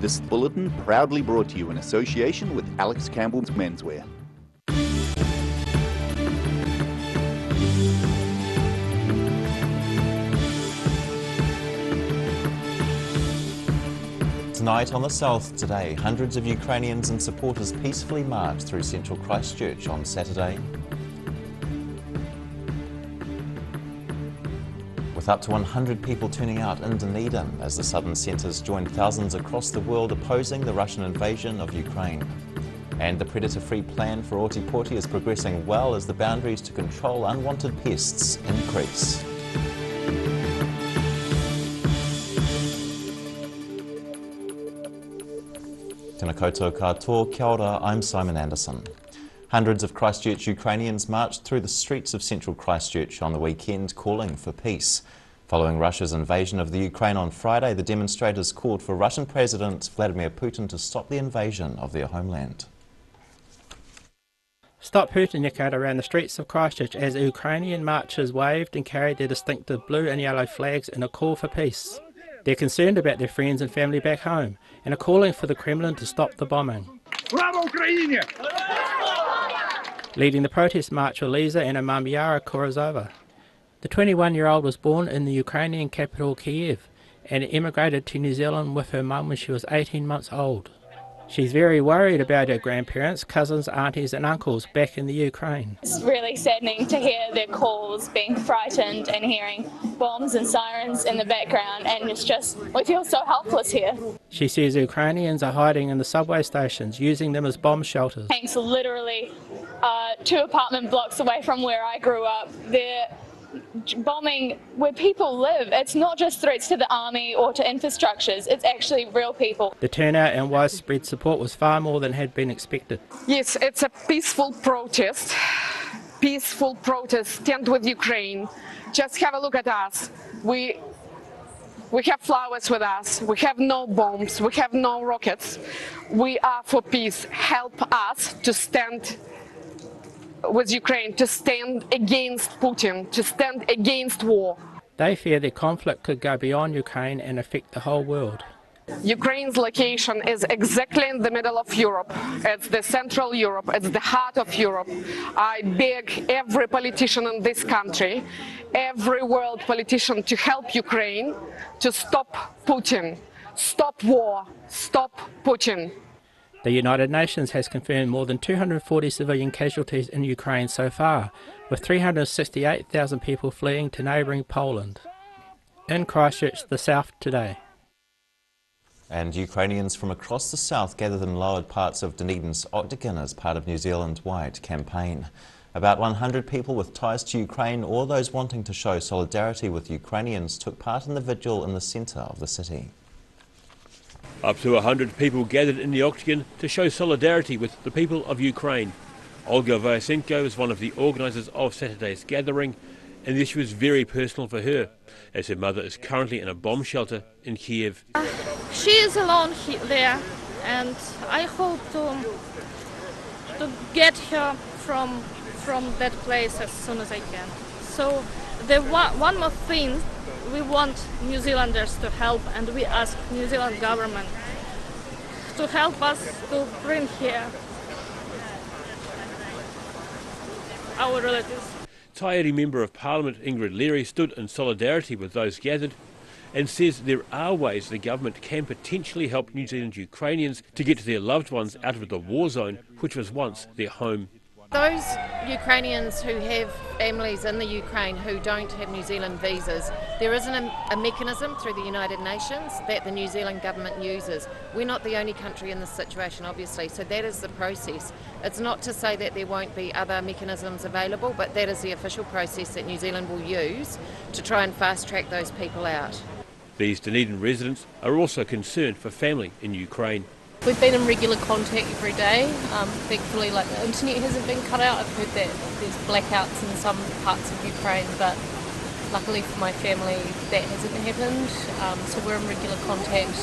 This bulletin proudly brought to you in association with Alex Campbell's Menswear. Tonight on the South Today, hundreds of Ukrainians and supporters peacefully marched through central Christchurch on Saturday. With up to 100 people turning out in Dunedin as the southern centres joined thousands across the world opposing the Russian invasion of Ukraine. And the predator-free plan for Ōtepoti is progressing well as the boundaries to control unwanted pests increase. Tēnā koutou katoa, kia ora, I'm Simon Anderson. Hundreds of Christchurch Ukrainians marched through the streets of central Christchurch on the weekend calling for peace. Following Russia's invasion of the Ukraine on Friday, the demonstrators called for Russian President Vladimir Putin to stop the invasion of their homeland. Stop Putin echoed around the streets of Christchurch as Ukrainian marchers waved and carried their distinctive blue and yellow flags in a call for peace. They're concerned about their friends and family back home and are calling for the Kremlin to stop the bombing. Bravo, Ukraine! Leading the protest march were Lisa and her mum Yara Korozova. The 21-year-old was born in the Ukrainian capital Kiev and emigrated to New Zealand with her mum when she was 18 months old. She's very worried about her grandparents, cousins, aunties and uncles back in the Ukraine. It's really saddening to hear their calls, being frightened and hearing bombs and sirens in the background, and it's just, we feel so helpless here. She says Ukrainians are hiding in the subway stations, using them as bomb shelters. Tanks are literally 2 apartment blocks away from where I grew up. They're bombing where people live. It's not just threats to the army or to infrastructures, it's actually real people. The turnout and widespread support was far more than had been expected. Yes, it's a peaceful protest. Peaceful protest. Stand with Ukraine. Just have a look at us. We have flowers with us. We have no bombs. We have no rockets. We are for peace. Help us to stand with Ukraine, to stand against Putin, to stand against war. They fear the conflict could go beyond Ukraine and affect the whole world. Ukraine's location is exactly in the middle of Europe. It's the central Europe, it's the heart of Europe. I beg every politician in this country, every world politician to help Ukraine to stop Putin, stop war, stop Putin. The United Nations has confirmed more than 240 civilian casualties in Ukraine so far, with 368,000 people fleeing to neighbouring Poland. In Christchurch, the South Today. And Ukrainians from across the south gathered in lowered parts of Dunedin's Octagon as part of New Zealand-wide campaign. About 100 people with ties to Ukraine or those wanting to show solidarity with Ukrainians took part in the vigil in the centre of the city. Up to 100 people gathered in the Octagon to show solidarity with the people of Ukraine. Olga Vyasenko is one of the organisers of Saturday's gathering, and the issue is very personal for her, as her mother is currently in a bomb shelter in Kiev. She is alone there, and I hope to get her from that place as soon as I can. So the one more thing, we want New Zealanders to help, and we ask New Zealand government to help us to bring here our relatives. Taieri Member of Parliament Ingrid Leary stood in solidarity with those gathered and says there are ways the government can potentially help New Zealand Ukrainians to get their loved ones out of the war zone, which was once their home. Those Ukrainians who have families in the Ukraine who don't have New Zealand visas, there isn't a mechanism through the United Nations that the New Zealand government uses. We're not the only country in this situation, obviously, so that is the process. It's not to say that there won't be other mechanisms available, but that is the official process that New Zealand will use to try and fast-track those people out. These Dunedin residents are also concerned for family in Ukraine. We've been in regular contact every day. Thankfully, the internet hasn't been cut out. I've heard that there's blackouts in some parts of Ukraine, but luckily for my family, that hasn't happened. So we're in regular contact,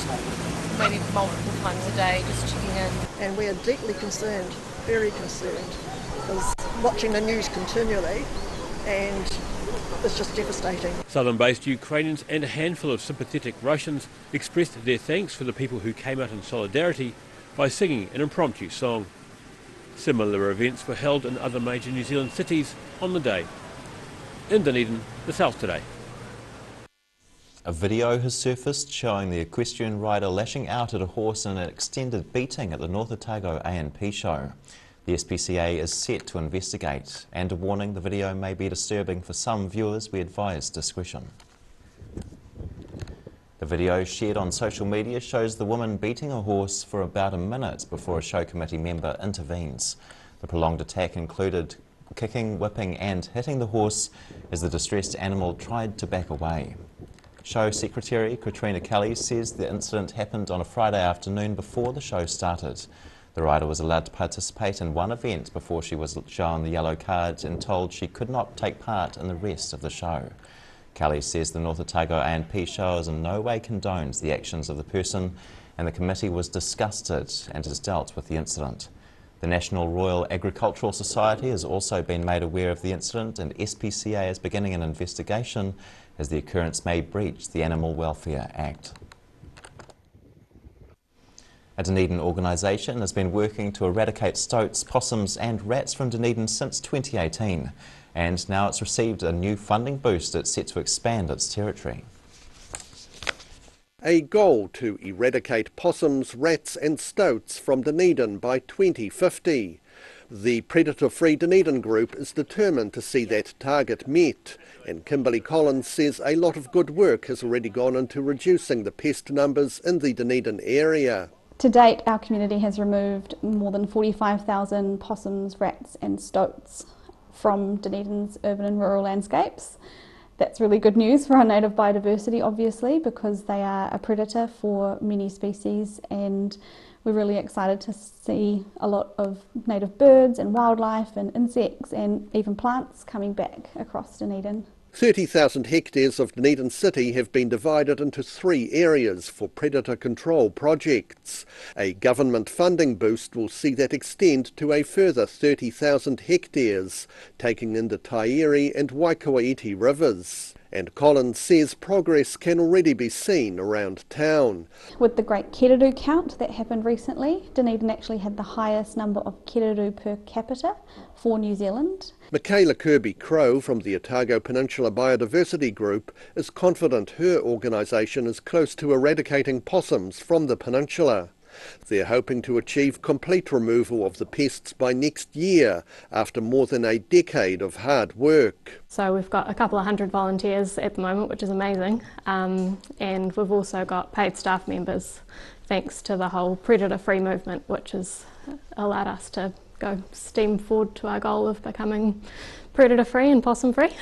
maybe multiple times a day, just checking in. And we are deeply concerned, very concerned, because watching the news continually, and It's just devastating. Southern-based Ukrainians and a handful of sympathetic Russians expressed their thanks for the people who came out in solidarity by singing an impromptu song. Similar events were held in other major New Zealand cities on the day. In Dunedin, the South Today. A video has surfaced showing the equestrian rider lashing out at a horse in an extended beating at the North Otago A&P show. The SPCA is set to investigate, and a warning: the video may be disturbing for some viewers. We advise discretion. The video shared on social media shows the woman beating a horse for about a minute before a show committee member intervenes. The prolonged attack included kicking, whipping and hitting the horse as the distressed animal tried to back away. Show Secretary Katrina Kelly says the incident happened on a Friday afternoon before the show started. The rider was allowed to participate in one event before she was shown the yellow card and told she could not take part in the rest of the show. Kelly says the North Otago A&P show in no way condones the actions of the person, and the committee was disgusted and has dealt with the incident. The National Royal Agricultural Society has also been made aware of the incident, and SPCA is beginning an investigation as the occurrence may breach the Animal Welfare Act. A Dunedin organisation has been working to eradicate stoats, possums and rats from Dunedin since 2018, and now it's received a new funding boost. It's set to expand its territory. A goal to eradicate possums, rats and stoats from Dunedin by 2050. The predator-free Dunedin group is determined to see that target met, and Kimberly Collins says a lot of good work has already gone into reducing the pest numbers in the Dunedin area. To date, our community has removed more than 45,000 possums, rats and stoats from Dunedin's urban and rural landscapes. That's really good news for our native biodiversity, obviously, because they are a predator for many species, and we're really excited to see a lot of native birds and wildlife and insects and even plants coming back across Dunedin. 30,000 hectares of Dunedin City have been divided into 3 areas for predator control projects. A government funding boost will see that extend to a further 30,000 hectares, taking in the Taieri and Waikawaiti rivers. And Collins says progress can already be seen around town. With the great kiriru count that happened recently, Dunedin actually had the highest number of kiriru per capita for New Zealand. Michaela Kirby-Crow from the Otago Peninsula Biodiversity Group is confident her organisation is close to eradicating possums from the peninsula. They're hoping to achieve complete removal of the pests by next year, after more than a decade of hard work. So we've got a couple of hundred volunteers at the moment, which is amazing, and we've also got paid staff members, thanks to the whole predator-free movement, which has allowed us to go steam forward to our goal of becoming predator-free and possum-free.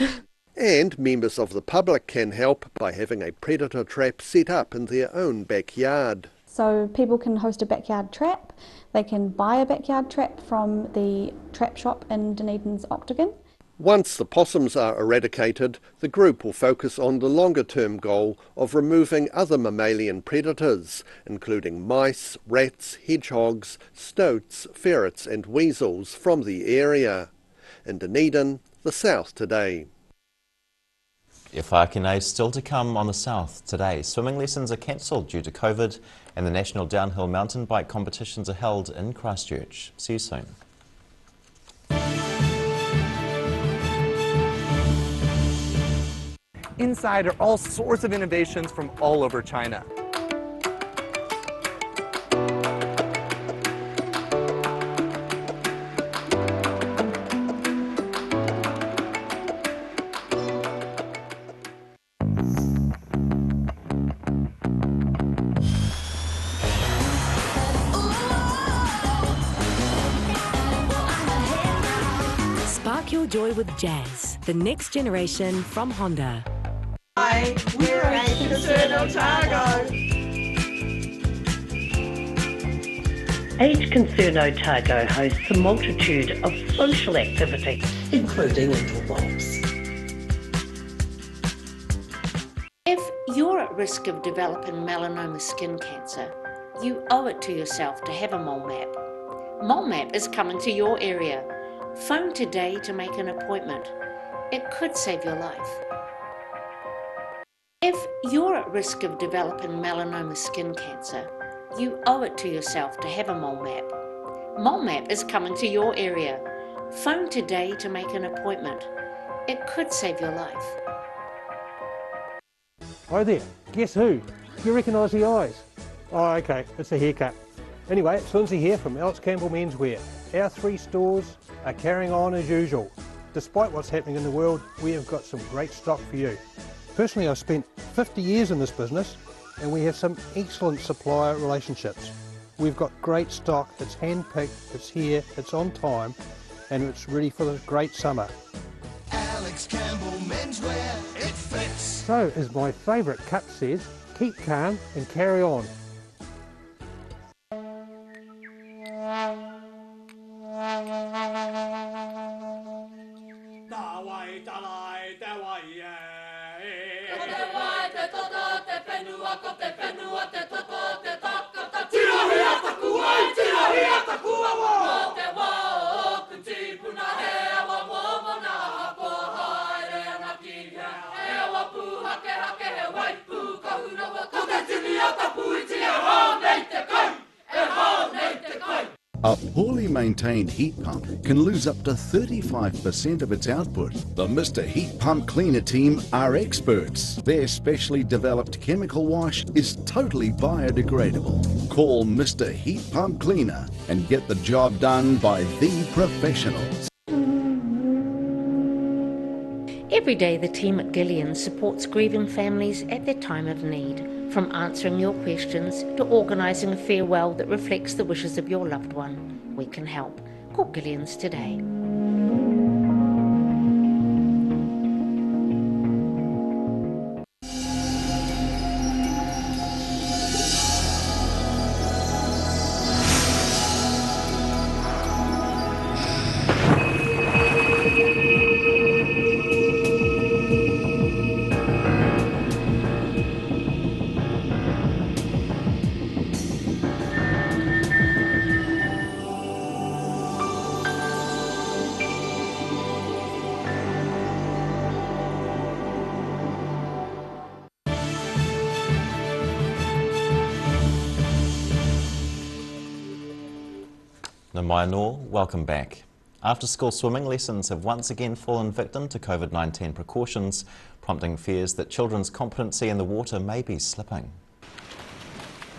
And members of the public can help by having a predator trap set up in their own backyard. So people can host a backyard trap, they can buy a backyard trap from the trap shop in Dunedin's Octagon. Once the possums are eradicated, the group will focus on the longer-term goal of removing other mammalian predators, including mice, rats, hedgehogs, stoats, ferrets and weasels from the area. In Dunedin, the South Today. E whākene still to come on the South Today. Swimming lessons are cancelled due to COVID, and the national downhill mountain bike competitions are held in Christchurch. See you soon. Inside are all sorts of innovations from all over China. Spark your joy with jazz, the next generation from Honda. Hi, we're 8 Otago. 8 Concern Otago hosts a multitude of social activities, including interwalks. If you're at risk of developing melanoma skin cancer, you owe it to yourself to have a mole map. Mole map is coming to your area. Phone today to make an appointment. It could save your life. If you're at risk of developing melanoma skin cancer, you owe it to yourself to have a mole map. Mole map is coming to your area. Phone today to make an appointment. It could save your life. Hi there, guess who? You recognise the eyes? Oh, okay, it's a haircut. Anyway, it's Lindsay here from Alex Campbell Menswear. Our 3 stores are carrying on as usual. Despite what's happening in the world, we have got some great stock for you. Personally, I've spent 50 years in this business and we have some excellent supplier relationships. We've got great stock, it's hand-picked, it's here, it's on time, and it's ready for this great summer. Alex Campbell Menswear, it fits. So, as my favourite cut says, keep calm and carry on. A poorly maintained heat pump can lose up to 35% of its output. The Mr. Heat Pump Cleaner team are experts. Their specially developed chemical wash is totally biodegradable. Call Mr. Heat Pump Cleaner and get the job done by the professionals. Every day the team at Gillian supports grieving families at their time of need. From answering your questions to organising a farewell that reflects the wishes of your loved one, we can help. Call Gillian's today. Namainor, welcome back. After-school swimming lessons have once again fallen victim to COVID-19 precautions, prompting fears that children's competency in the water may be slipping.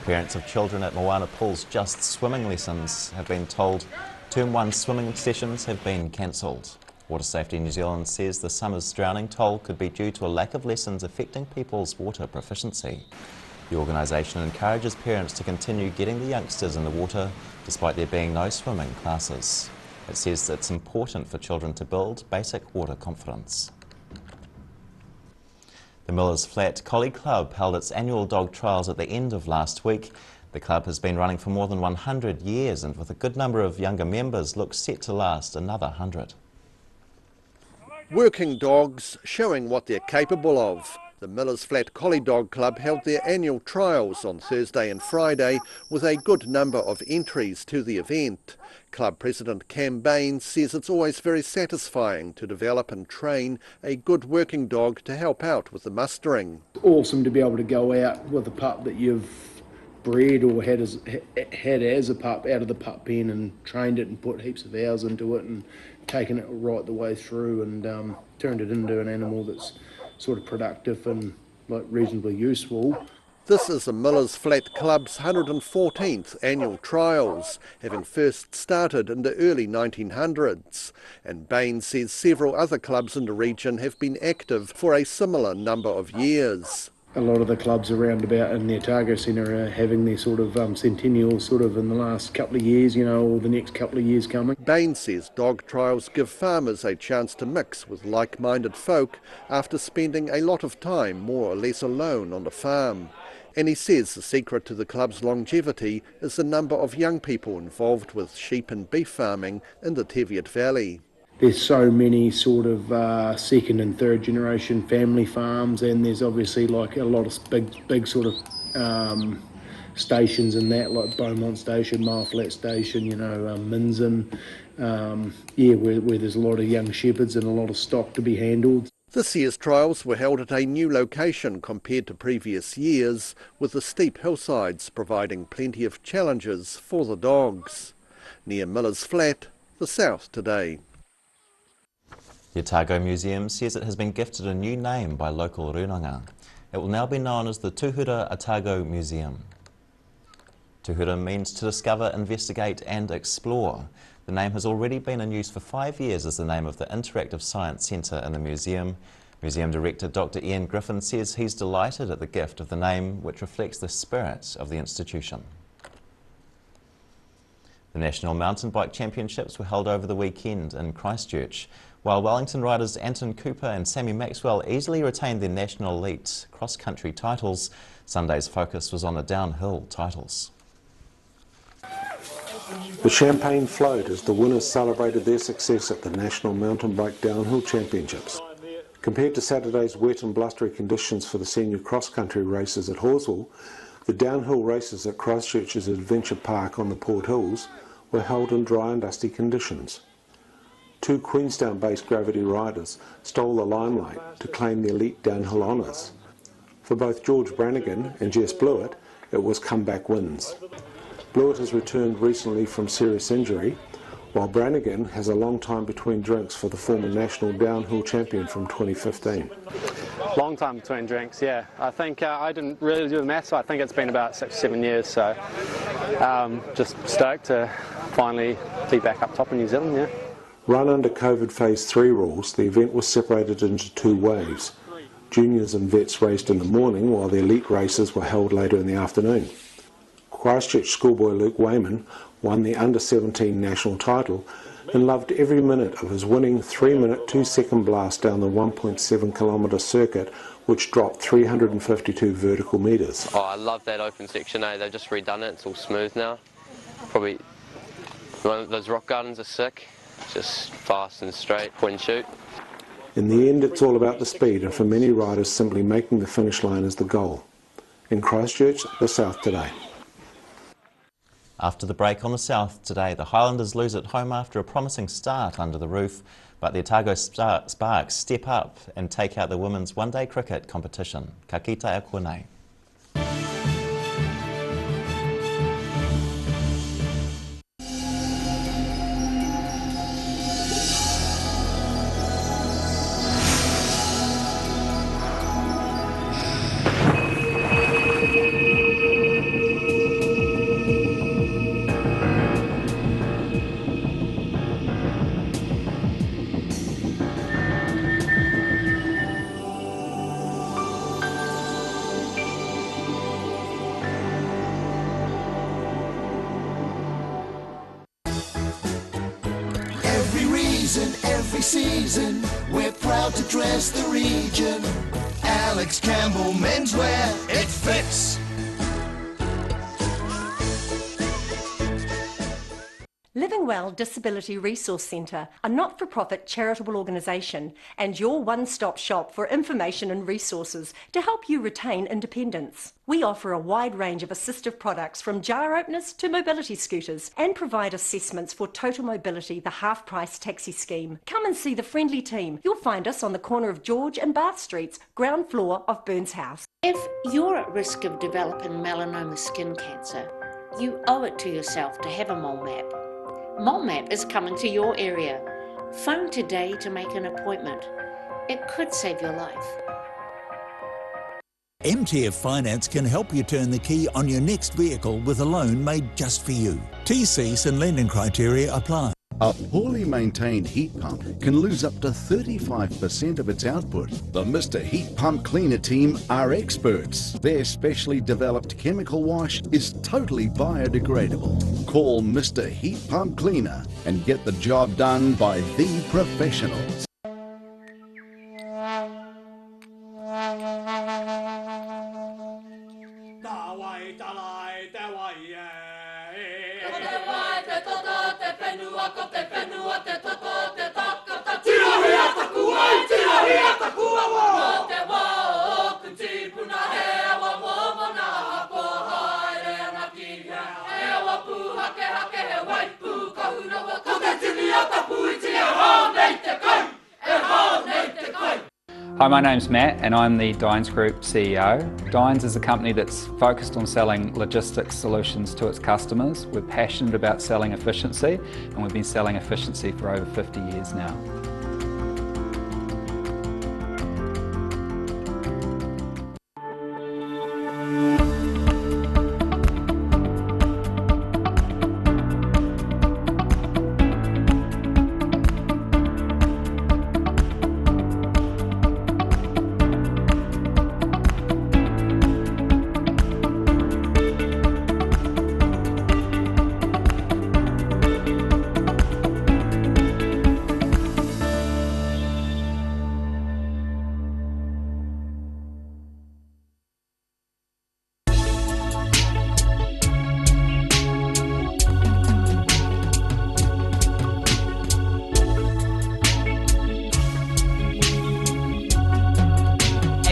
Parents of children at Moana Pool's Just Swimming lessons have been told Term 1 swimming sessions have been cancelled. Water Safety New Zealand says the summer's drowning toll could be due to a lack of lessons affecting people's water proficiency. The organisation encourages parents to continue getting the youngsters in the water despite there being no swimming classes. It says that it's important for children to build basic water confidence. The Millers Flat Collie Club held its annual dog trials at the end of last week. The club has been running for more than 100 years and with a good number of younger members looks set to last another 100. Working dogs showing what they're capable of. The Millers Flat Collie Dog Club held their annual trials on Thursday and Friday with a good number of entries to the event. Club President Cam Bain says it's always very satisfying to develop and train a good working dog to help out with the mustering. It's awesome to be able to go out with a pup that you've bred or had as a pup out of the pup pen and trained it and put heaps of hours into it and taken it right the way through and turned it into an animal that's sort of productive and like reasonably useful. This is the Millers Flat Club's 114th annual trials, having first started in the early 1900s. And Bain says several other clubs in the region have been active for a similar number of years. A lot of the clubs around about in the Otago Centre are having their sort of centennial sort of in the last couple of years, you know, or the next couple of years coming. Bain says dog trials give farmers a chance to mix with like-minded folk after spending a lot of time more or less alone on the farm. And he says the secret to the club's longevity is the number of young people involved with sheep and beef farming in the Teviot Valley. There's so many sort of second and third generation family farms, and there's obviously like a lot of big sort of stations and that, like Beaumont Station, Marflat Station, Minzen, where there's a lot of young shepherds and a lot of stock to be handled. This year's trials were held at a new location compared to previous years, with the steep hillsides providing plenty of challenges for the dogs. Near Miller's Flat, the South Today. The Otago Museum says it has been gifted a new name by local runanga. It will now be known as the Tuhura Otago Museum. Tuhura means to discover, investigate and explore. The name has already been in use for 5 years as the name of the interactive science centre in the museum. Museum Director Dr. Ian Griffin says he's delighted at the gift of the name, which reflects the spirit of the institution. The National Mountain Bike Championships were held over the weekend in Christchurch, while Wellington riders Anton Cooper and Sammy Maxwell easily retained their national elite cross-country titles. Sunday's focus was on the downhill titles. The champagne flowed as the winners celebrated their success at the National Mountain Bike Downhill Championships. Compared to Saturday's wet and blustery conditions for the senior cross-country races at Horswell, the downhill races at Christchurch's Adventure Park on the Port Hills were held in dry and dusty conditions. 2 Queenstown-based gravity riders stole the limelight to claim the elite downhill honours. For both George Brannigan and Jess Blewett, it was comeback wins. Blewett has returned recently from serious injury, while Brannigan has a long time between drinks for the former national downhill champion from 2015. Long time between drinks, yeah. I think I didn't really do the maths, so I think it's been about 6 or 7 years, so just stoked to finally be back up top in New Zealand, yeah. Run under COVID Phase 3 rules, the event was separated into 2 waves. Juniors and vets raced in the morning, while the elite races were held later in the afternoon. Christchurch schoolboy Luke Wayman won the under-17 national title and loved every minute of his winning 3-minute 2-second blast down the 1.7 kilometre circuit, which dropped 352 vertical metres. Oh, I love that open section, They've just redone it, it's all smooth now. Probably those rock gardens are sick, just fast and straight, point and shoot. In the end, it's all about the speed, and for many riders, simply making the finish line is the goal. In Christchurch, the South Today. After the break on the South Today, the Highlanders lose at home after a promising start under the roof, but the Otago Sparks step up and take out the women's one-day cricket competition. Ka kite a koe nei. Every season, we're proud to dress the region. Alex Campbell Menswear, it fits. Livingwell Disability Resource Centre, a not-for-profit charitable organisation and your one-stop shop for information and resources to help you retain independence. We offer a wide range of assistive products from jar openers to mobility scooters and provide assessments for Total Mobility, the half-price taxi scheme. Come and see the friendly team. You'll find us on the corner of George and Bath Streets, ground floor of Burns House. If you're at risk of developing melanoma skin cancer, you owe it to yourself to have a mole map. Mole Map is coming to your area. Phone today to make an appointment. It could save your life. MTF Finance can help you turn the key on your next vehicle with a loan made just for you. TCs and lending criteria apply. A poorly maintained heat pump can lose up to 35% of its output. The Mr. Heat Pump Cleaner team are experts. Their specially developed chemical wash is totally biodegradable. Call Mr. Heat Pump Cleaner and get the job done by the professionals. Hi, my name's Matt and I'm the Dines Group CEO. Dines is a company that's focused on selling logistics solutions to its customers. We're passionate about selling efficiency and we've been selling efficiency for over 50 years now.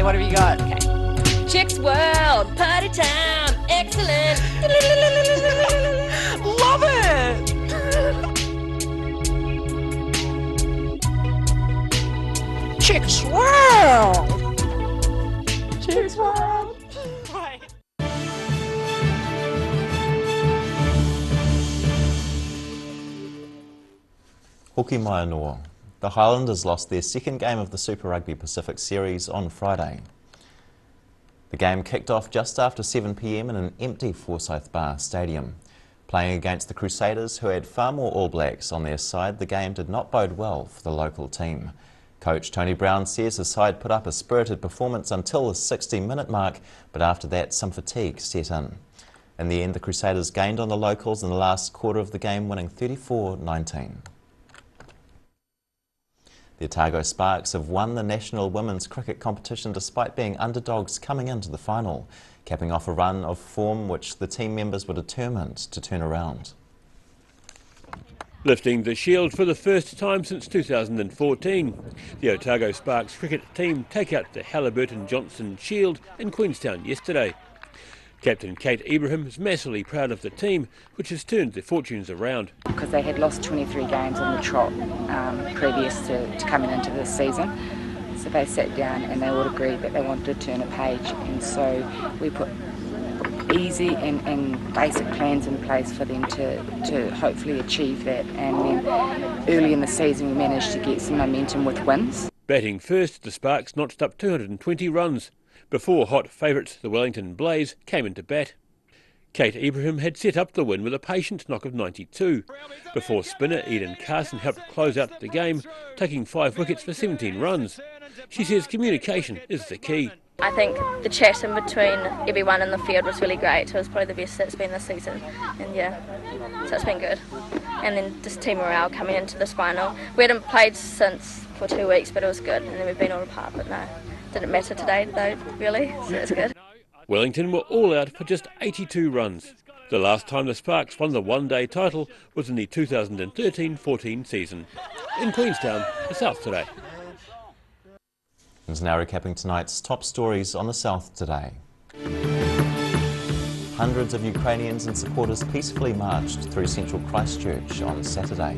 What have you got? Okay. Chicks World, party time, excellent. Love it! Chicks World! Chicks World! Right. Hoki mai noa. The Highlanders lost their second game of the Super Rugby Pacific Series on Friday. The game kicked off just after 7 p.m. in an empty Forsyth Bar Stadium. Playing against the Crusaders, who had far more All Blacks on their side, the game did not bode well for the local team. Coach Tony Brown says his side put up a spirited performance until the 60-minute mark, but after that some fatigue set in. In the end, the Crusaders gained on the locals in the last quarter of the game, winning 34-19. The Otago Sparks have won the National Women's Cricket competition despite being underdogs coming into the final, capping off a run of form which the team members were determined to turn around. Lifting the shield for the first time since 2014. The Otago Sparks cricket team take out the Halliburton Johnson Shield in Queenstown yesterday. Captain Kate Ibrahim is massively proud of the team, which has turned their fortunes around. Because they had lost 23 games on the trot previous to coming into this season. So they sat down and they all agreed that they wanted to turn a page, and so we put easy and basic plans in place for them to hopefully achieve that. And then early in the season we managed to get some momentum with wins. Batting first, the Sparks notched up 220 runs, before hot favourites the Wellington Blaze came into bat. Kate Ibrahim had set up the win with a patient knock of 92, before spinner Eden Carson helped close out the game, taking 5 wickets for 17 runs. She says communication is the key. I think the chat in between everyone in the field was really great. It was probably the best that's been this season, and yeah, so it's been good. And then just team morale coming into this final. We hadn't played for 2 weeks, but it was good, and then we've been all apart, but no. Didn't matter today though, really, so it's good. Wellington were all out for just 82 runs. The last time the Sparks won the one-day title was in the 2013-14 season. In Queenstown, the South Today. And now recapping tonight's top stories on the South Today. Hundreds of Ukrainians and supporters peacefully marched through central Christchurch on Saturday.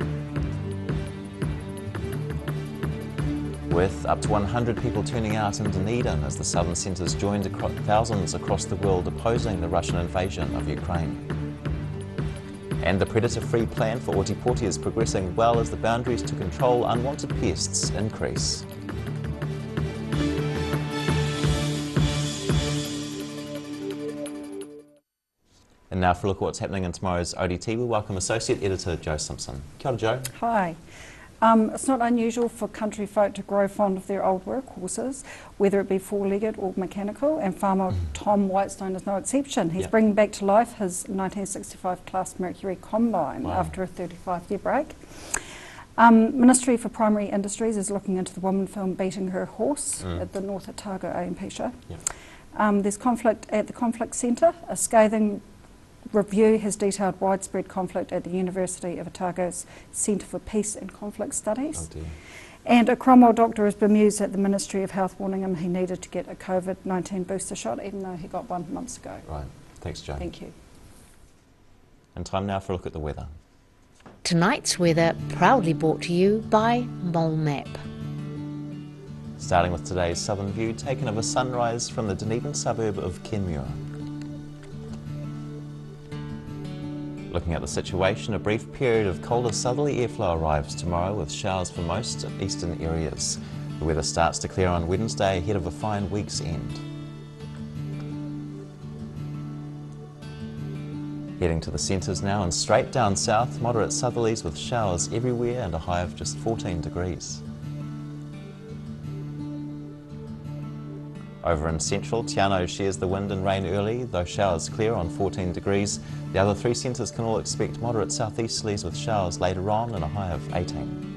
With up to 100 people turning out in Dunedin as the southern centres joined thousands across the world opposing the Russian invasion of Ukraine. And the predator-free plan for Otipoti is progressing well as the boundaries to control unwanted pests increase. And now for a look at what's happening in tomorrow's ODT, we welcome Associate Editor Joe Simpson. Kia ora, Joe. Hi. It's not unusual for country folk to grow fond of their old workhorses, whether it be four-legged or mechanical, and farmer Tom Whitestone is no exception. He's bringing back to life his 1965 Class Mercury Combine after a 35-year break. Ministry for Primary Industries is looking into the woman film Beating Her Horse at the North Otago AMP show. There's conflict at the Conflict Centre. A scathing review has detailed widespread conflict at the University of Otago's Centre for Peace and Conflict Studies. And a Cromwell doctor is bemused at the Ministry of Health warning him he needed to get a COVID-19 booster shot, even though he got one months ago. Right. Thanks, Joe. Thank you. And time now for a look at the weather. Tonight's weather proudly brought to you by Mole Map. Starting with today's southern view taken of a sunrise from the Dunedin suburb of Kenmure. Looking at the situation, a brief period of colder southerly airflow arrives tomorrow with showers for most eastern areas. The weather starts to clear on Wednesday ahead of a fine week's end. Heading to the centres now and straight down south, moderate southerlies with showers everywhere and a high of just 14 degrees. Over in central, Te Anau shares the wind and rain early, though showers clear on 14 degrees. The other three centres can all expect moderate southeasterlies with showers later on and a high of 18.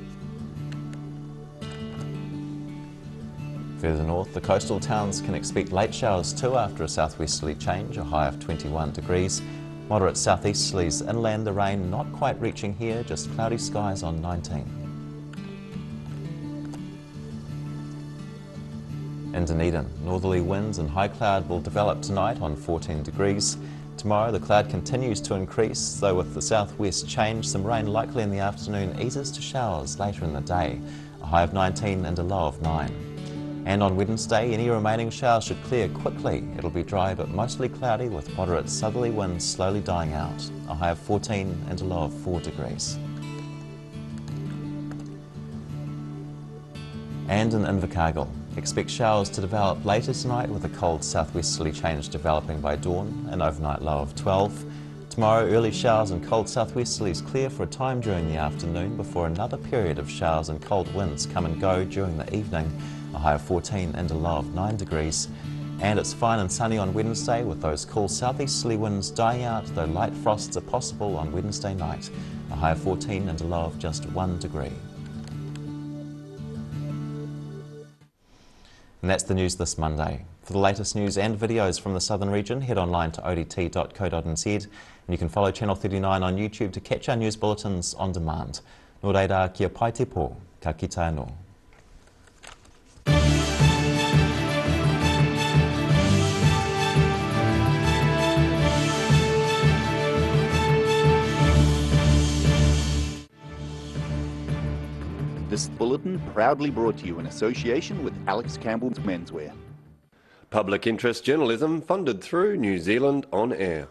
Further north, the coastal towns can expect late showers too after a southwesterly change, a high of 21 degrees. Moderate southeasterlies inland, the rain not quite reaching here, just cloudy skies on 19. In Dunedin, northerly winds and high cloud will develop tonight on 14 degrees. Tomorrow the cloud continues to increase, though with the southwest change, some rain likely in the afternoon eases to showers later in the day, a high of 19 and a low of 9. And on Wednesday, any remaining showers should clear quickly. It'll be dry but mostly cloudy with moderate southerly winds slowly dying out, a high of 14 and a low of 4 degrees. And in Invercargill, expect showers to develop later tonight with a cold southwesterly change developing by dawn, an overnight low of 12. Tomorrow, early showers and cold southwesterlies clear for a time during the afternoon before another period of showers and cold winds come and go during the evening, a high of 14 and a low of 9 degrees. And it's fine and sunny on Wednesday with those cool southeasterly winds dying out, though light frosts are possible on Wednesday night, a high of 14 and a low of just 1 degree. And that's the news this Monday. For the latest news and videos from the southern region, head online to odt.co.nz and you can follow Channel 39 on YouTube to catch our news bulletins on demand. Nō reira, kia pai te pō, ka kite anō. This bulletin proudly brought to you in association with Alex Campbell's Menswear. Public interest journalism funded through New Zealand On Air.